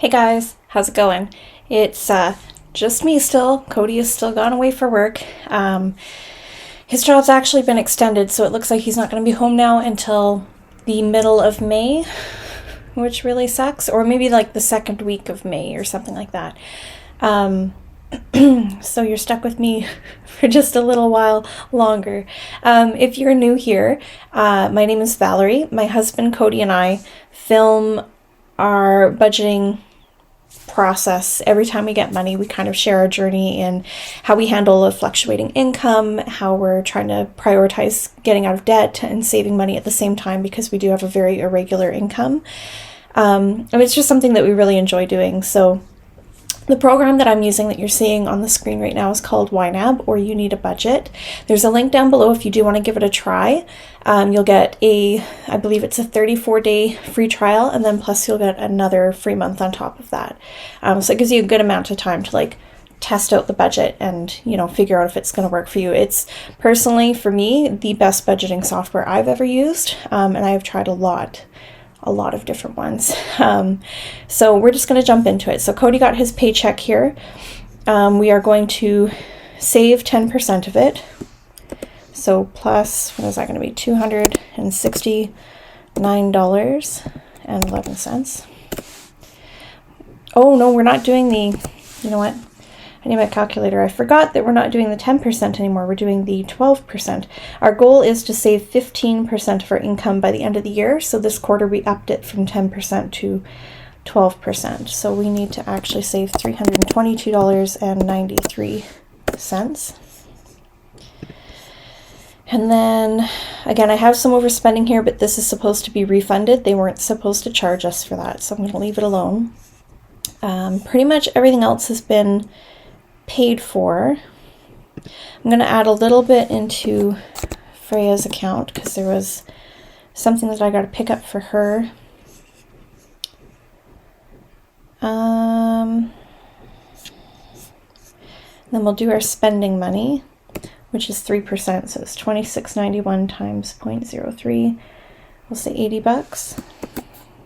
Hey guys, how's it going? It's just me still. Cody is still gone away for work. His job's actually been extended, so it looks like he's not going to be home now until the middle of May, which really sucks. Or maybe like the second week of May or something like that. So you're stuck with me for just a little while longer. If you're new here, my name is Valerie. My husband Cody and I film our budgeting process. Every time we get money, we kind of share our journey in how we handle a fluctuating income, how we're trying to prioritize getting out of debt and saving money at the same time, because we do have a very irregular income. And it's just something that we really enjoy doing. So the program that I'm using that you're seeing on the screen right now is called YNAB, or You Need a Budget. There's a link down below if you do want to give it a try. You'll get I believe it's a 34-day free trial, and then plus you'll get another free month on top of that. So it gives you a good amount of time to like test out the budget and, figure out if it's going to work for you. It's personally, for me, the best budgeting software I've ever used, and I have tried a lot of different ones. So we're just going to jump into it. So Cody got his paycheck here. We are going to save 10% of it. So plus, what is that going to be? $269.11. Oh no, we're not doing you know what? I need my calculator. I forgot that we're not doing the 10% anymore. We're doing the 12%. Our goal is to save 15% of our income by the end of the year. So this quarter we upped it from 10% to 12%. So we need to actually save $322.93. And then, again, I have some overspending here, but this is supposed to be refunded. They weren't supposed to charge us for that, so I'm going to leave it alone. Pretty much everything else has been paid for. I'm going to add a little bit into Freya's account because there was something that I got to pick up for her. Then we'll do our spending money, which is 3%, so it's $26.91 times 0.03. We'll say $80,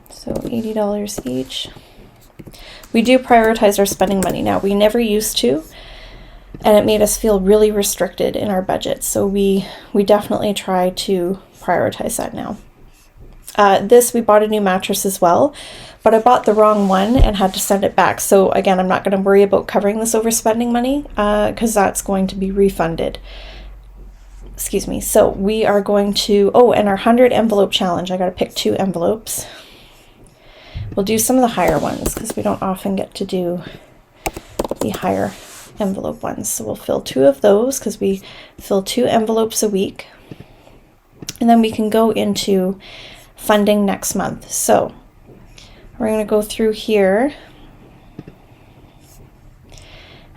so $80 each. We do prioritize our spending money now. We never used to, and it made us feel really restricted in our budget. So we definitely try to prioritize that now. We bought a new mattress as well, but I bought the wrong one and had to send it back. So again, I'm not going to worry about covering this overspending money because that's going to be refunded. Excuse me. So we are going to, and our 100 envelope challenge. I got to pick 2 envelopes. We'll do some of the higher ones because we don't often get to do the higher envelope ones. So we'll fill 2 of those because we fill 2 envelopes a week. And then we can go into funding next month. So we're going to go through here.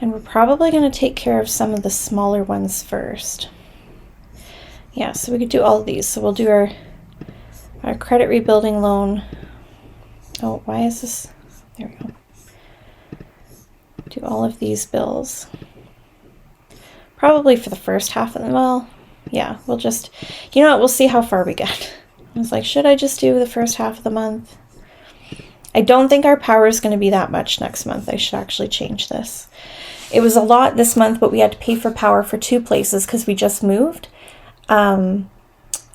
And we're probably going to take care of some of the smaller ones first. Yeah, so we could do all of these. So we'll do our credit rebuilding loan. Oh, why is this? There we go. Do all of these bills. Probably for the first half of them. Well, yeah, we'll just, we'll see how far we get. I was like, should I just do the first half of the month? I don't think our power is going to be that much next month. I should actually change this. It was a lot this month, but we had to pay for power for 2 places because we just moved. And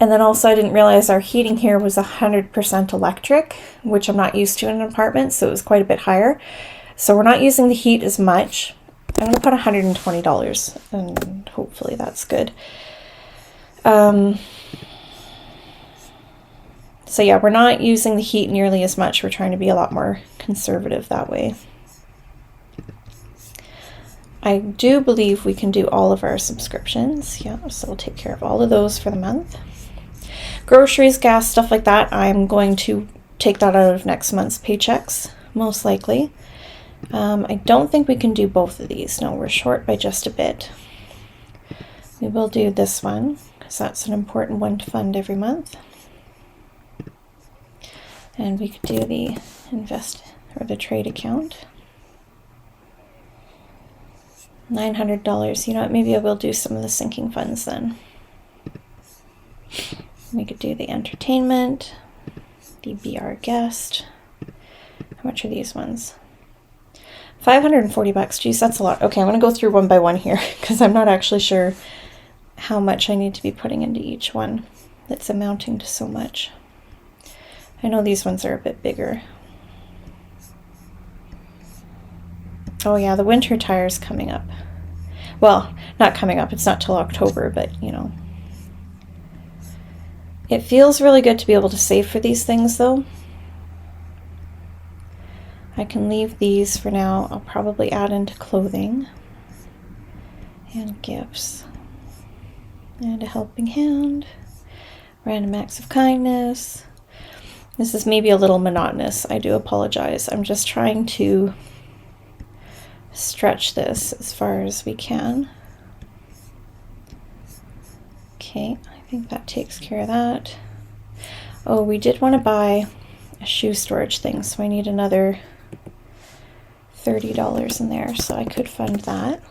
then also I didn't realize our heating here was 100% electric, which I'm not used to in an apartment, so it was quite a bit higher. So we're not using the heat as much. I'm going to put $120, and hopefully that's good. So yeah, we're not using the heat nearly as much. We're trying to be a lot more conservative that way. I do believe we can do all of our subscriptions. Yeah, so we'll take care of all of those for the month. Groceries, gas, stuff like that, I'm going to take that out of next month's paychecks, most likely. I don't think we can do both of these. No, we're short by just a bit. We will do this one, because that's an important one to fund every month. And we could do the the trade account. $900. You know what, maybe I will do some of the sinking funds then. We could do the entertainment, the Be Our Guest. How much are these ones? $540. Geez, that's a lot. Okay, I'm going to go through one by one here because I'm not actually sure how much I need to be putting into each one that's amounting to so much. I know these ones are a bit bigger. Oh yeah, the winter tire's coming up. Well, not coming up, it's not till October, but you know. It feels really good to be able to save for these things though. I can leave these for now. I'll probably add into clothing and gifts and a helping hand, random acts of kindness. This is maybe a little monotonous. I do apologize. I'm just trying to stretch this as far as we can. Okay, I think that takes care of that. Oh, we did want to buy a shoe storage thing, so I need another $30 in there, so I could fund that.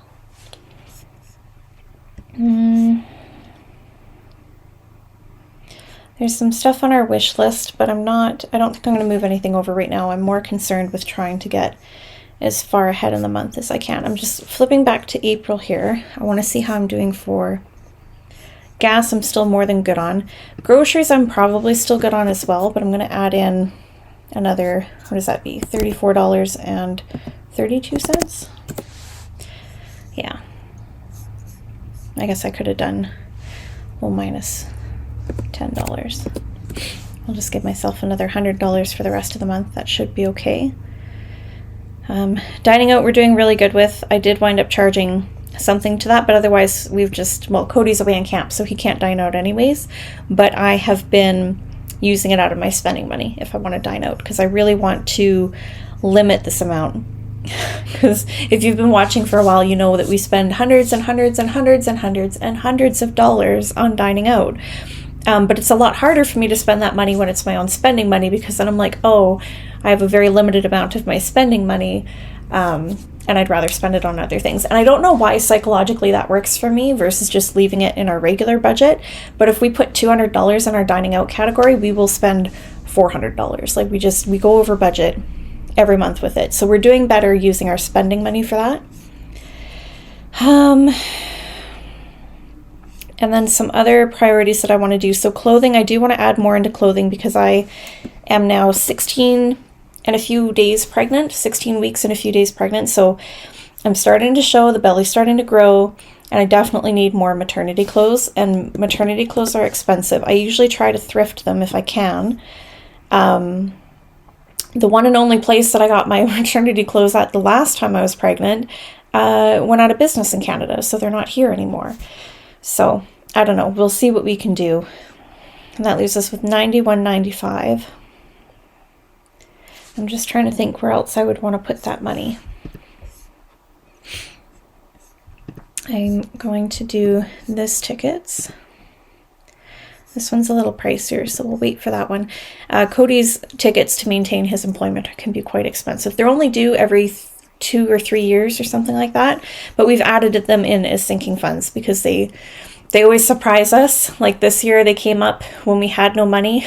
There's some stuff on our wish list, but I don't think I'm going to move anything over right now. I'm more concerned with trying to get as far ahead in the month as I can. I'm just flipping back to April here. I want to see how I'm doing for gas. I'm still more than good on. Groceries I'm probably still good on as well, but I'm going to add in another, what does that be? $34.32? Yeah. I guess I could have done, well, minus $10. I'll just give myself another $100 for the rest of the month. That should be okay. Dining out we're doing really good with. I did wind up charging something to that, but otherwise we've just, well, Cody's away in camp, so he can't dine out anyways, but I have been using it out of my spending money if I want to dine out, because I really want to limit this amount. Because if you've been watching for a while, you know that we spend hundreds and hundreds and hundreds and hundreds and hundreds of dollars on dining out. But it's a lot harder for me to spend that money when it's my own spending money, because then I'm like, oh, I have a very limited amount of my spending money, and I'd rather spend it on other things. And I don't know why psychologically that works for me versus just leaving it in our regular budget. But if we put $200 in our dining out category, we will spend $400. Like we go over budget every month with it. So we're doing better using our spending money for that. And then some other priorities that I want to do. So clothing, I do want to add more into clothing because I am now 16 and a few days pregnant, 16 weeks and a few days pregnant. So I'm starting to show, the belly's starting to grow, and I definitely need more maternity clothes, and maternity clothes are expensive. I usually try to thrift them if I can. The one and only place that I got my maternity clothes at the last time I was pregnant went out of business in Canada, so they're not here anymore. So I don't know, we'll see what we can do. And that leaves us with $91.95. I'm just trying to think where else I would want to put that money. I'm going to do this tickets. This one's a little pricier, so we'll wait for that one. Cody's tickets to maintain his employment can be quite expensive. They're only due every 2 or 3 years or something like that, but we've added them in as sinking funds because they always surprise us. Like this year they came up when we had no money,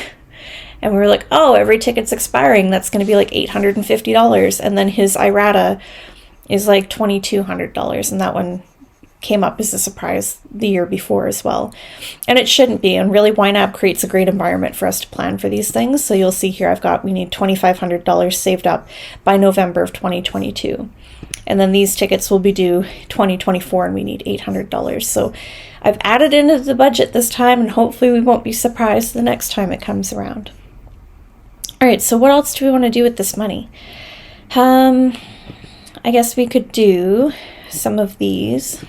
and we were like, oh, every ticket's expiring, that's going to be like $850, and then his IRATA is like $2,200, and that one came up as a surprise the year before as well. And it shouldn't be, and really YNAB creates a great environment for us to plan for these things. So you'll see here we need $2,500 saved up by November of 2022. And then these tickets will be due 2024 and we need $800. So I've added into the budget this time, and hopefully we won't be surprised the next time it comes around. All right, so what else do we want to do with this money? I guess we could do some of these.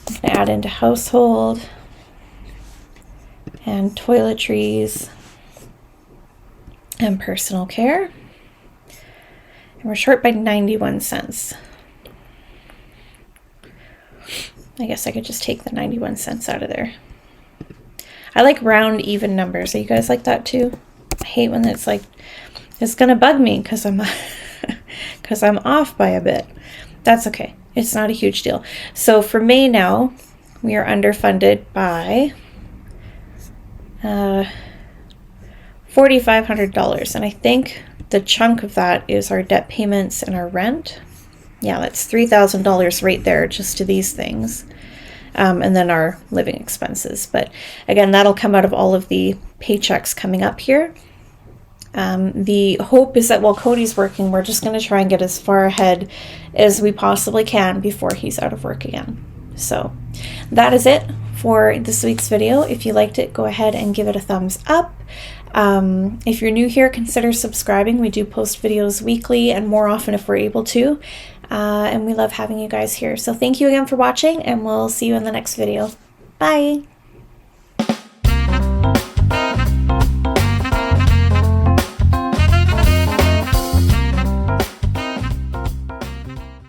I'm going to add into household and toiletries and personal care. And we're short by 91 cents. I guess I could just take the 91 cents out of there. I like round, even numbers. Are you guys like that too? I hate when it's like, it's going to bug me because I'm off by a bit. That's okay. It's not a huge deal. So for May now, we are underfunded by $4,500. And I think the chunk of that is our debt payments and our rent. Yeah, that's $3,000 right there just to these things. And then our living expenses. But again, that'll come out of all of the paychecks coming up here. The hope is that while Cody's working, we're just going to try and get as far ahead as we possibly can before he's out of work again. So that is it for this week's video. If you liked it, go ahead and give it a thumbs up. If you're new here, consider subscribing. We do post videos weekly and more often if we're able to. And we love having you guys here. So thank you again for watching, and we'll see you in the next video. Bye!